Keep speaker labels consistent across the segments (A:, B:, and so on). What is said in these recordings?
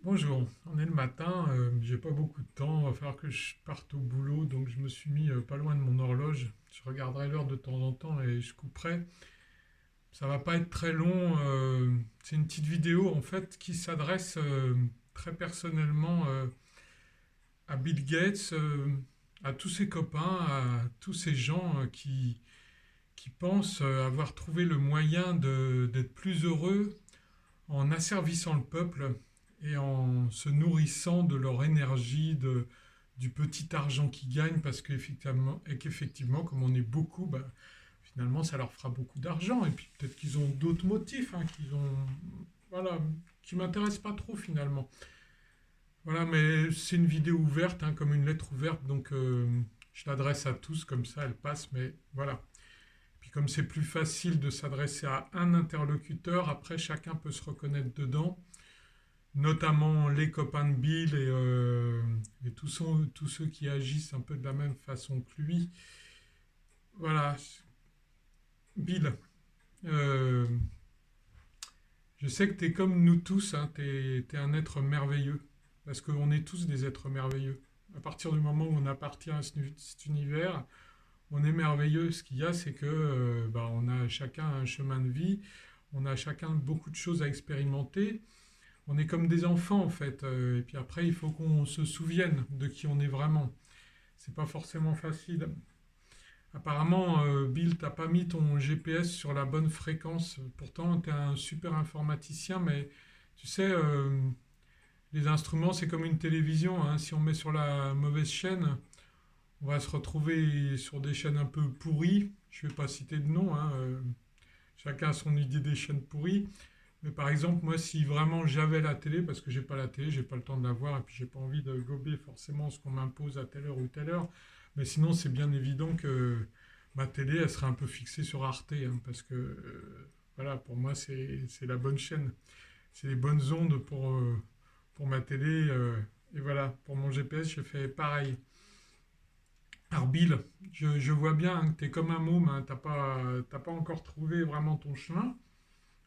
A: Bonjour, on est le matin, j'ai pas beaucoup de temps, il va falloir que je parte au boulot, donc je me suis mis pas loin de mon horloge. Je regarderai l'heure de temps en temps et je couperai. Ça va pas être très long, c'est une petite vidéo en fait qui s'adresse très personnellement à Bill Gates, à tous ses copains, à tous ces gens qui pensent avoir trouvé le moyen d'être plus heureux en asservissant le peuple et en se nourrissant de leur énergie, du petit argent qu'ils gagnent, parce qu'effectivement, comme on est beaucoup, bah, finalement, ça leur fera beaucoup d'argent. Et puis peut-être qu'ils ont d'autres motifs, hein, voilà, qui m'intéressent pas trop finalement. Voilà, mais c'est une vidéo ouverte, hein, comme une lettre ouverte, donc je l'adresse à tous comme ça, elle passe, mais voilà. Puis comme c'est plus facile de s'adresser à un interlocuteur, après chacun peut se reconnaître dedans, notamment les copains de Bill et tous ceux qui agissent un peu de la même façon que lui. Voilà, Bill, euh, je sais que tu es comme nous tous, hein, tu es un être merveilleux, parce qu'on est tous des êtres merveilleux. À partir du moment où on appartient à cet univers, on est merveilleux. Ce qu'il y a, c'est que bah, on a chacun un chemin de vie, on a chacun beaucoup de choses à expérimenter. On est comme des enfants en fait, et puis après il faut qu'on se souvienne de qui on est vraiment. C'est pas forcément facile. Apparemment, Bill, t'as pas mis ton GPS sur la bonne fréquence. Pourtant, tu es un super informaticien, mais tu sais, les instruments, c'est comme une télévision, hein. Si on met sur la mauvaise chaîne, on va se retrouver sur des chaînes un peu pourries. Je ne vais pas citer de nom, hein, chacun a son idée des chaînes pourries. Mais par exemple, moi, si vraiment j'avais la télé, parce que j'ai pas la télé, j'ai pas le temps de la voir, et puis j'ai pas envie de gober forcément ce qu'on m'impose à telle heure ou telle heure, mais sinon, c'est bien évident que ma télé, elle serait un peu fixée sur Arte, hein, parce que, voilà, pour moi, c'est la bonne chaîne. C'est les bonnes ondes pour ma télé, et voilà, pour mon GPS, je fais pareil. Alors, Bill, je vois bien hein, que tu es comme un môme, hein, t'as pas encore trouvé vraiment ton chemin.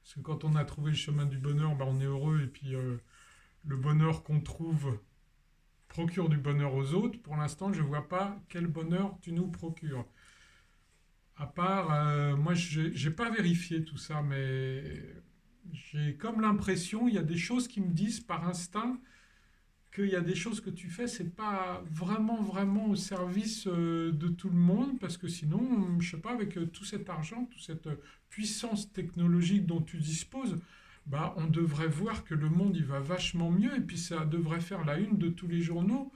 A: Parce que quand on a trouvé le chemin du bonheur, bah, on est heureux et puis le bonheur qu'on trouve procure du bonheur aux autres. Pour l'instant, je ne vois pas quel bonheur tu nous procures. À part, moi, je n'ai pas vérifié tout ça, mais j'ai comme l'impression, il y a des choses qui me disent par instinct qu'il y a des choses que tu fais, c'est pas vraiment au service de tout le monde, parce que sinon, je sais pas, avec tout cet argent, toute cette puissance technologique dont tu disposes, bah, on devrait voir que le monde il va vachement mieux, et puis ça devrait faire la une de tous les journaux.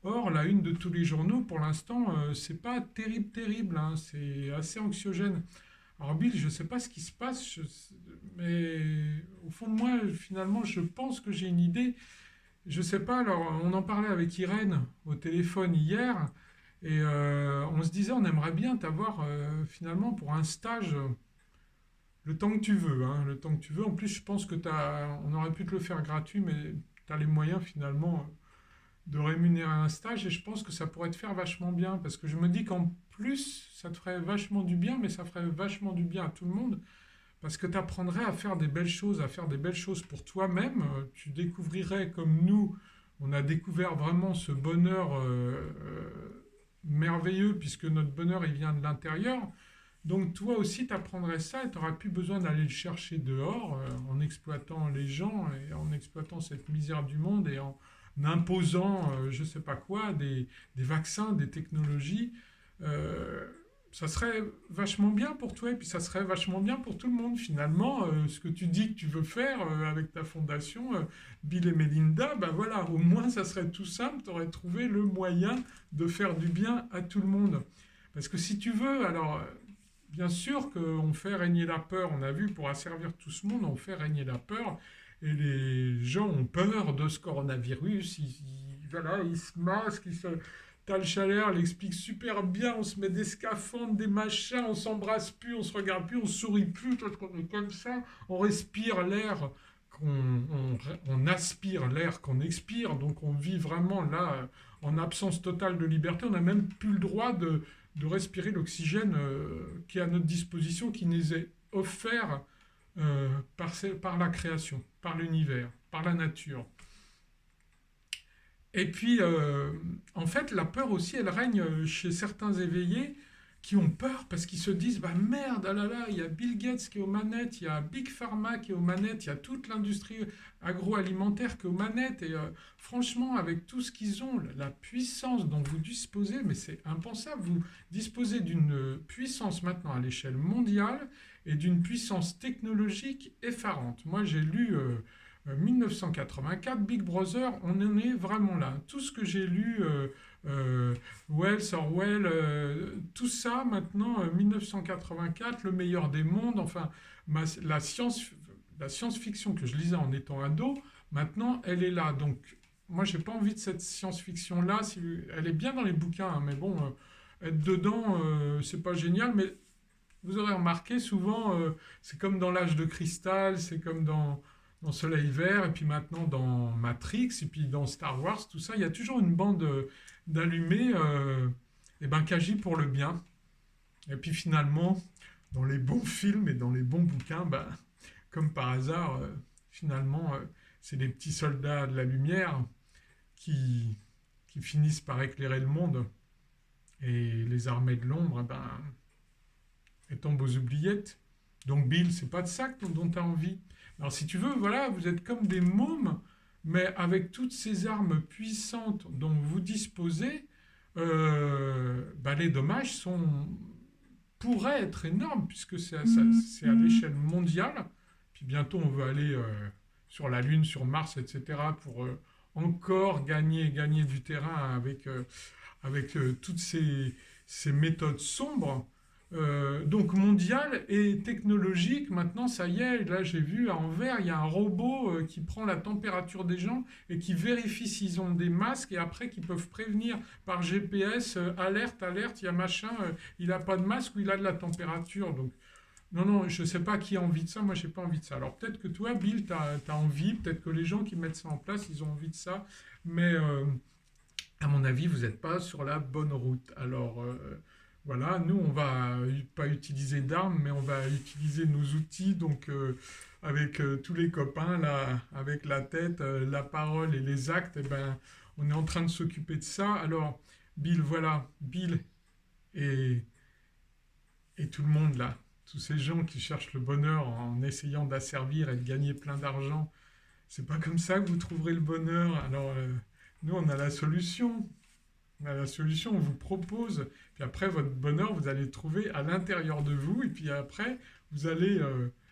A: Or, la une de tous les journaux, pour l'instant, c'est pas terrible, hein, c'est assez anxiogène. Alors Bill, je sais pas ce qui se passe, mais au fond de moi, finalement, je pense que j'ai une idée. Je sais pas, alors on en parlait avec Irène au téléphone hier et on se disait on aimerait bien t'avoir finalement pour un stage le temps que tu veux, hein, le temps que tu veux. En plus, je pense que on aurait pu te le faire gratuit, mais tu as les moyens finalement de rémunérer un stage et je pense que ça pourrait te faire vachement bien parce que je me dis qu'en plus, ça te ferait vachement du bien, mais ça ferait vachement du bien à tout le monde parce que tu apprendrais à faire des belles choses, à faire des belles choses pour toi-même. Tu découvrirais comme nous, on a découvert vraiment ce bonheur merveilleux, puisque notre bonheur, il vient de l'intérieur. Donc toi aussi, tu apprendrais ça et tu n'auras plus besoin d'aller le chercher dehors en exploitant les gens et en exploitant cette misère du monde et en imposant, je ne sais pas quoi, des vaccins, des technologies. Euh, Ça serait vachement bien pour toi et puis ça serait vachement bien pour tout le monde finalement. Ce que tu dis que tu veux faire avec ta fondation Bill et Melinda, ben voilà, au moins ça serait tout simple, tu aurais trouvé le moyen de faire du bien à tout le monde. Parce que si tu veux, alors bien sûr qu'on fait régner la peur, on a vu pour asservir tout ce monde, on fait régner la peur et les gens ont peur de ce coronavirus, voilà, ils se masquent, Tal Chaleur l'explique super bien. On se met des scaphandres, des machins, on s'embrasse plus, on se regarde plus, on sourit plus. Toi, on est comme ça. On respire l'air on aspire l'air qu'on expire. Donc on vit vraiment là en absence totale de liberté. On n'a même plus le droit de respirer l'oxygène qui est à notre disposition, qui nous est offert par la création, par l'univers, par la nature. Et puis, en fait, la peur aussi, elle règne chez certains éveillés qui ont peur parce qu'ils se disent, bah merde, ah là là, il y a Bill Gates qui est aux manettes, il y a Big Pharma qui est aux manettes, il y a toute l'industrie agroalimentaire qui est aux manettes. Et franchement, avec tout ce qu'ils ont, la puissance dont vous disposez, mais c'est impensable, vous disposez d'une puissance maintenant à l'échelle mondiale et d'une puissance technologique effarante. Moi, j'ai lu 1984, Big Brother, on en est vraiment là. Tout ce que j'ai lu, euh, Wells, Orwell, tout ça maintenant, 1984, le meilleur des mondes, enfin, la science-fiction que je lisais en étant ado, maintenant, elle est là. Donc, moi, j'ai pas envie de cette science-fiction-là. Si, elle est bien dans les bouquins, hein, mais bon, être dedans, c'est pas génial, mais vous aurez remarqué souvent, c'est comme dans l'âge de cristal, c'est comme dans Soleil Vert, et puis maintenant dans Matrix, et puis dans Star Wars, tout ça, il y a toujours une bande d'allumés et ben, qui agit pour le bien. Et puis finalement, dans les bons films et dans les bons bouquins, ben, comme par hasard, finalement, c'est les petits soldats de la lumière qui, qui finissent par éclairer le monde. Et les armées de l'ombre, ben, elles tombent aux oubliettes. Donc Bill, c'est pas de ça dont tu as envie. Alors si tu veux, voilà, vous êtes comme des mômes, mais avec toutes ces armes puissantes dont vous disposez, bah, les dommages pourraient être énormes, puisque c'est à l'échelle mondiale. Puis bientôt, on veut aller sur la Lune, sur Mars, etc., pour encore gagner du terrain avec toutes ces méthodes sombres. Donc mondial et technologique, maintenant ça y est, là j'ai vu à Anvers, il y a un robot qui prend la température des gens et qui vérifie s'ils ont des masques et après qui peuvent prévenir par GPS, alerte, alerte, il y a machin, il n'a pas de masque ou il a de la température. Donc non, non, je ne sais pas qui a envie de ça, moi j'ai pas envie de ça. Alors peut-être que toi, Bill, tu as envie, peut-être que les gens qui mettent ça en place, ils ont envie de ça, mais à mon avis, vous n'êtes pas sur la bonne route. Alors voilà, nous, on va pas utiliser d'armes, mais on va utiliser nos outils, donc avec tous les copains, là, avec la tête, la parole et les actes, eh ben, on est en train de s'occuper de ça. Alors, Bill, voilà, Bill et, et tout le monde là, tous ces gens qui cherchent le bonheur en essayant d'asservir et de gagner plein d'argent, c'est pas comme ça que vous trouverez le bonheur. Alors, nous, on a la solution. On a la solution, on vous propose. Puis après, votre bonheur, vous allez le trouver à l'intérieur de vous. Et puis après, vous allez,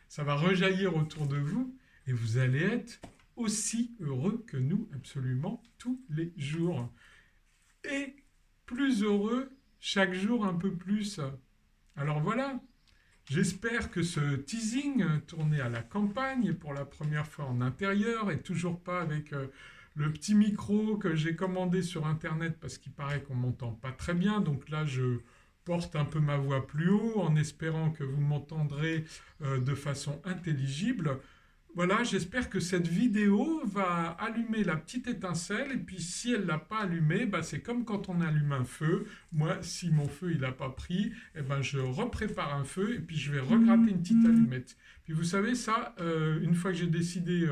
A: ça va rejaillir autour de vous. Et vous allez être aussi heureux que nous, absolument tous les jours. Et plus heureux chaque jour un peu plus. Alors voilà, j'espère que ce teasing tourné à la campagne pour la première fois en intérieur et toujours pas avec le petit micro que j'ai commandé sur internet parce qu'il paraît qu'on m'entend pas très bien. Donc là, je porte un peu ma voix plus haut en espérant que vous m'entendrez de façon intelligible. Voilà, j'espère que cette vidéo va allumer la petite étincelle et puis si elle l'a pas allumée, bah, c'est comme quand on allume un feu. Moi, si mon feu il n'a pas pris, eh ben, je reprépare un feu et puis je vais regratter une petite allumette. Puis vous savez ça, une fois que j'ai décidé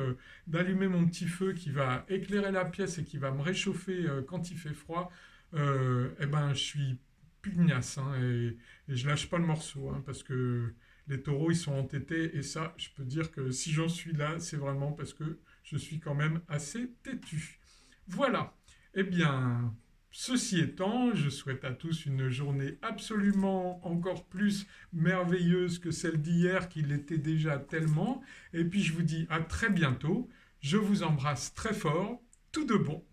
A: d'allumer mon petit feu qui va éclairer la pièce et qui va me réchauffer quand il fait froid, eh ben, je suis pugnace hein, et je lâche pas le morceau hein, parce que les taureaux, ils sont entêtés et ça, je peux dire que si j'en suis là, c'est vraiment parce que je suis quand même assez têtu. Voilà. Eh bien, ceci étant, je souhaite à tous une journée absolument encore plus merveilleuse que celle d'hier, qui l'était déjà tellement. Et puis, je vous dis à très bientôt. Je vous embrasse très fort. Tout de bon.